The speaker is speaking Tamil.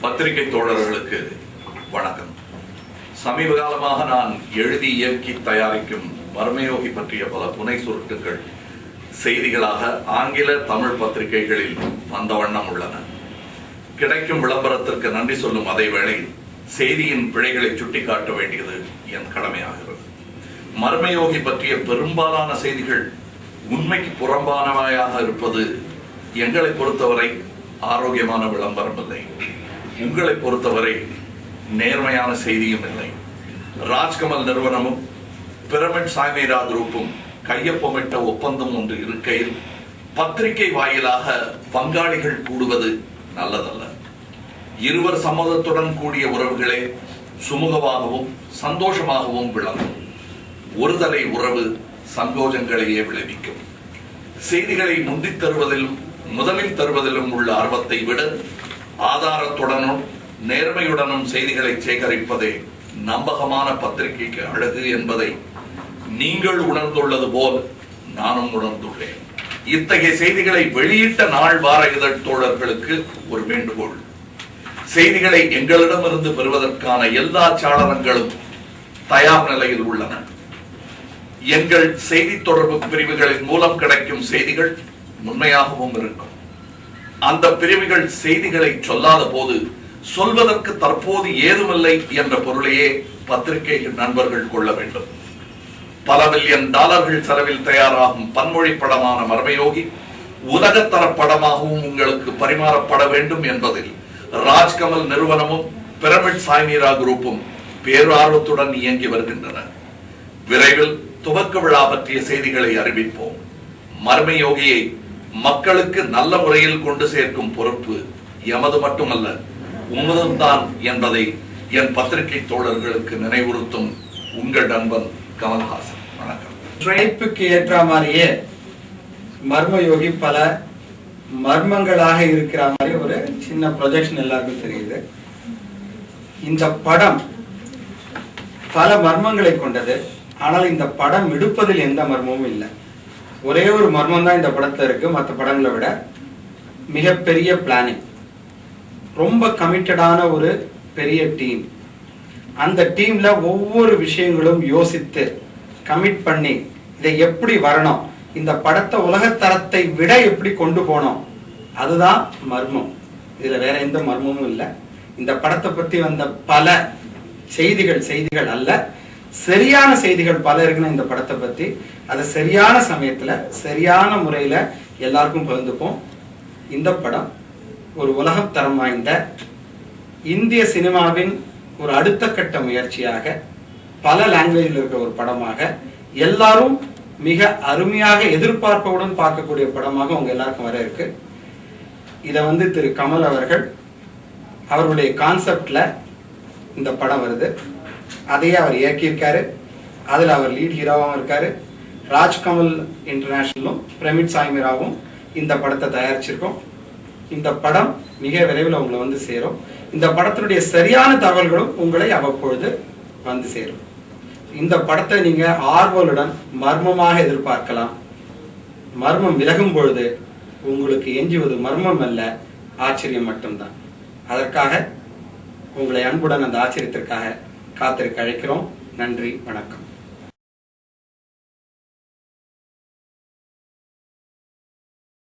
பத்திரிகை தோழர்களுக்கு வணக்கம். சமீப காலமாக நான் எழுதி இயக்கி தயாரிக்கும் மர்மயோகி பற்றிய பல துணை சுருட்டுகள் செய்திகளாக ஆங்கில தமிழ் பத்திரிகைகளில் வந்த வண்ணம் உள்ளன. கிடைக்கும் விளம்பரத்திற்கு நன்றி சொல்லும் அதே வேளையில் செய்தியின் பிழைகளை சுட்டிக்காட்ட வேண்டியது என் கடமையாகிறது. மர்மயோகி பற்றிய பெரும்பாலான செய்திகள் உண்மைக்கு புறம்பானவையாக இருப்பது எங்களை பொறுத்தவரை ஆரோக்கியமான விளம்பரம் இல்லை. உங்களை பொறுத்தவரை நேர்மையான செய்தியும் இல்லை. ராஜ்கமல் நிறுவனமும் பிரமிட் சாய்மீரா குரூப்பும் கையொப்பமிட்ட ஒப்பந்தம் ஒன்று இருக்கையில் பத்திரிகை வாயிலாக பங்காளிகள் கூடுவது நல்லதல்ல. இருவர் சம்மதத்துடன் கூடிய உறவுகளே சுமூகமாகவும் சந்தோஷமாகவும் விளங்கும். ஒருதலை உறவு சங்கோஜங்களையே விளைவிக்கும். செய்திகளை முந்தித் தருவதிலும் முதலில் தருவதிலும் உள்ள ஆர்வத்தை விட ஆதாரத்துடனும் நேர்மையுடனும் செய்திகளை சேகரிப்பதே நம்பகமான பத்திரிகைக்கு அழகு என்பதை நீங்கள் உணர்ந்துள்ளது போல் நானும் உணர்ந்துள்ளேன். இத்தகைய செய்திகளை வெளியிட்ட நாள் வார இதழ் தோழர்களுக்கு ஒரு வேண்டுகோள். செய்திகளை எங்களிடமிருந்து பெறுவதற்கான எல்லா சாளரங்களும் தயார் நிலையில் உள்ளன. எங்கள் செய்தி தொடர்பு பிரிவுகளின் மூலம் கிடைக்கும் செய்திகள் உண்மையாகவும் இருக்கும். அந்த பிரிவுகள் செய்திகளை சொல்லாத போது சொல்வதற்கு தற்போது ஏதுமில்லை என்ற பொருளையே பத்திரிகை நண்பர்கள் கொள்ள வேண்டும். பல பில்லியன் டாலர்கள் செலவில் தயாராகும் பன்மொழி படமான மர்மயோகி உலகத்தர படமாகவும் உங்களுக்கு பரிமாறப்பட வேண்டும் என்பதில் ராஜ்கமல் நிறுவனமும் பிரமிட் சாய்மீரா குரூப்பும் பேரார்வத்துடன் இயங்கி வருகின்றன. விரைவில் துவக்க விழா பற்றிய செய்திகளை அறிவிப்போம். மர்மயோகியை மக்களுக்கு நல்ல முறையில் கொண்டு சேர்க்கும் பொறுப்பு எமது மட்டுமல்ல, உமதுதான் என்பதை என் பத்திரிகை தோழர்களுக்கு நினைவுறுத்தும் உங்கள் நண்பன் கமல்ஹாசன். வணக்கம். ட்ரைப்புக்கு ஏற்ற மாதிரியே மர்மயோகி பல மர்மங்களாக இருக்கிற மாதிரி ஒரு சின்ன ப்ரொஜெக்ஷன் எல்லாருக்கும் தெரியுது. இந்த படம் பல மர்மங்களை கொண்டது. ஆனால் இந்த படம் எடுப்பதில் எந்த மர்மமும் இல்லை. ஒரே ஒரு மர்மம் தான் இந்த படத்துல இருக்கு. மற்ற படங்களை விட மிகப்பெரிய பிளானிங், ரொம்ப கமிட்டடான ஒரு பெரிய டீம். அந்த டீம்ல ஒவ்வொரு விஷயங்களும் யோசித்து கமிட் பண்ணி இதை எப்படி வரணும், இந்த படத்தை உலகத்தரத்தை விட எப்படி கொண்டு போனோம், அதுதான் மர்மம். இதுல வேற எந்த மர்மமும் இல்லை. இந்த படத்தை பத்தி வந்த பல செய்திகள் அல்ல, சரியான செய்திகள் பல இருக்குன்னு இந்த படத்தை பத்தி அதை சரியான சமயத்துல சரியான முறையில எல்லாருக்கும் பகிர்ந்துப்போம். இந்த படம் ஒரு உலகத்தரம் வாய்ந்த இந்திய சினிமாவின் ஒரு அடுத்த கட்ட முயற்சியாக பல லாங்குவேஜில் இருக்கிற ஒரு படமாக எல்லாரும் மிக அருமையாக எதிர்பார்ப்புடன் பார்க்கக்கூடிய படமாக உங்க எல்லாருக்கும் வர இருக்கு. இதை திரு கமல் அவர்கள் அவருடைய கான்செப்ட்ல இந்த படம் வருது. அதையே அவர் இயக்கியிருக்காரு. அதுல அவர் லீட் ஹீரோவாகவும் இருக்காரு. ராஜ்கமல் இன்டர்நேஷனலும் பிரமிட் சாய்மீராவும் இந்த படத்தை தயாரிச்சிருக்கோம். இந்த படம் மிக விரைவில் உங்களை சேரும். இந்த படத்தினுடைய சரியான தகவல்களும் உங்களை அவ்வப்பொழுது சேரும். இந்த படத்தை நீங்க ஆர்வலுடன் மர்மமாக எதிர்பார்க்கலாம். மர்மம் விலகும் பொழுது உங்களுக்கு எஞ்சுவது மர்மம் அல்ல, ஆச்சரியம் மட்டும்தான். அதற்காக உங்களை அன்புடன் அந்த ஆச்சரியத்திற்காக காத்திருக்க அழைக்கிறோம். நன்றி, வணக்கம்.